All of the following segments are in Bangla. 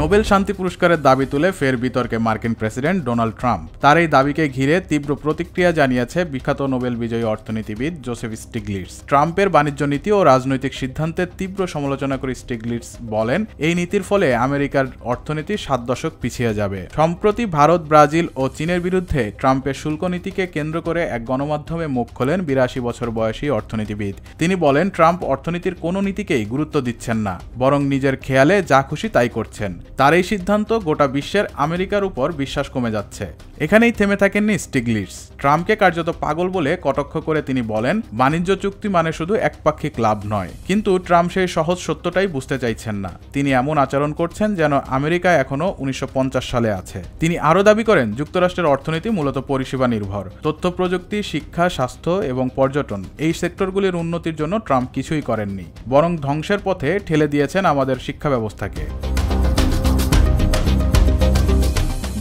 নোবেল শান্তি পুরস্কারের দাবি তুলে ফের বিতর্কে মার্কিন প্রেসিডেন্ট ডোনাল্ড ট্রাম্প। তার এই দাবিকে ঘিরে তীব্র প্রতিক্রিয়া জানিয়েছে বিখ্যাত নোবেল বিজয়ী অর্থনীতিবিদ জোসেফ স্টিগলিটস। ট্রাম্পের বাণিজ্য নীতি ও রাজনৈতিক সিদ্ধান্তের তীব্র সমালোচনা করে স্টিগলিটস বলেন, এই নীতির ফলে আমেরিকার অর্থনীতি 7 দশক পিছিয়ে যাবে। সম্প্রতি ভারত, ব্রাজিল ও চীনের বিরুদ্ধে ট্রাম্পের শুল্ক নীতিকে কেন্দ্র করে এক গণমাধ্যমে মুখ খোলেন 82 বছর বয়সী অর্থনীতিবিদ। তিনি বলেন, ট্রাম্প অর্থনীতির কোনো নীতিকেই গুরুত্ব দিচ্ছেন না, বরং নিজের খেয়ালে যা খুশি তাই করছেন। তার এই সিদ্ধান্ত গোটা বিশ্বের আমেরিকার উপর বিশ্বাস কমে যাচ্ছে। এখানেই থেমে থাকেননি স্টিগলিটস। ট্রাম্পকে কার্যত পাগল বলে কটাক্ষ করে তিনি বলেন, বাণিজ্য চুক্তি মানে শুধু একপাক্ষিক লাভ নয়। কিন্তু ট্রাম্প সেই সহজ সত্যটাই বুঝতে চাইছেন না। তিনি এমন আচরণ করছেন যেন আমেরিকা এখনো 1950 সালে আছে। তিনি আরও দাবি করেন, যুক্তরাষ্ট্রের অর্থনীতি মূলত পরিষেবা নির্ভর। তথ্য প্রযুক্তি, শিক্ষা, স্বাস্থ্য এবং পর্যটন, এই সেক্টরগুলির উন্নতির জন্য ট্রাম্প কিছুই করেননি, বরং ধ্বংসের পথে ঠেলে দিয়েছেন আমাদের শিক্ষা ব্যবস্থাকে।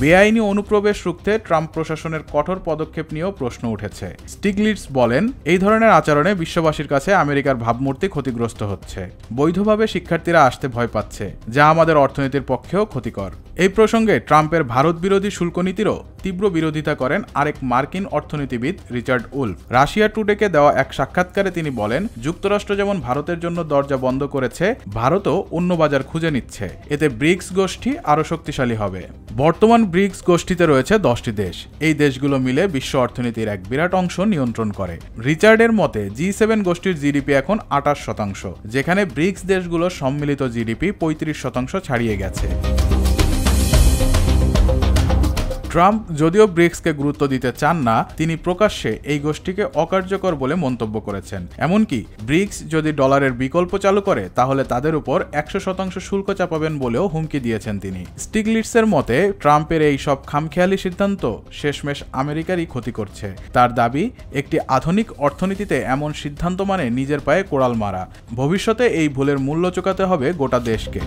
বেআইনি অনুপ্রবেশ রুখতে ট্রাম্প প্রশাসনের কঠোর পদক্ষেপ নিয়েও প্রশ্ন উঠেছে। স্টিগলিটস বলেন, এই ধরনের আচরণে বিশ্ববাসীর কাছে আমেরিকার ভাবমূর্তি ক্ষতিগ্রস্ত হচ্ছে। বৈধভাবে শিক্ষার্থীরা আসতে ভয় পাচ্ছে, যা আমাদের অর্থনীতির পক্ষেও ক্ষতিকর। এই প্রসঙ্গে ট্রাম্পের ভারত বিরোধী শুল্ক নীতিরও তীব্র বিরোধিতা করেন আরেক মার্কিন অর্থনীতিবিদ রিচার্ড উলফ। রাশিয়া টুডেকে দেওয়া এক সাক্ষাৎকারে তিনি বলেন, যুক্তরাষ্ট্র যেমন ভারতের জন্য দরজা বন্ধ করেছে, ভারতও অন্য বাজার খুঁজে নিচ্ছে। এতে ব্রিক্স গোষ্ঠী আরও শক্তিশালী হবে। বর্তমান ব্রিক্স গোষ্ঠীতে রয়েছে 10টি দেশ। এই দেশগুলো মিলে বিশ্ব অর্থনীতির এক বিরাট অংশ নিয়ন্ত্রণ করে। রিচার্ডের মতে G7 গোষ্ঠীর জিডিপি এখন 28%, যেখানে ব্রিক্স দেশগুলোর সম্মিলিত জিডিপি 35% ছাড়িয়ে গেছে। ট্রাম্প যদিও ব্রিক্সকে গুরুত্ব দিতে চান না, তিনি প্রকাশ্যে এই গোষ্ঠীকে অকার্যকর বলে মন্তব্য করেছেন। এমনকি ব্রিক্স যদি ডলারের বিকল্প চালু করে, তাহলে তাদের উপর 100% শুল্ক চাপাবেন বলেও হুমকি দিয়েছেন তিনি। স্টিগলিটসের মতে, ট্রাম্পের এই সব খামখেয়ালি সিদ্ধান্ত শেষমেশ আমেরিকারই ক্ষতি করছে। তার দাবি, একটি আধুনিক অর্থনীতিতে এমন সিদ্ধান্ত মানে নিজের পায়ে কোড়াল মারা। ভবিষ্যতে এই ভুলের মূল্য চুকাতে হবে গোটা দেশকে।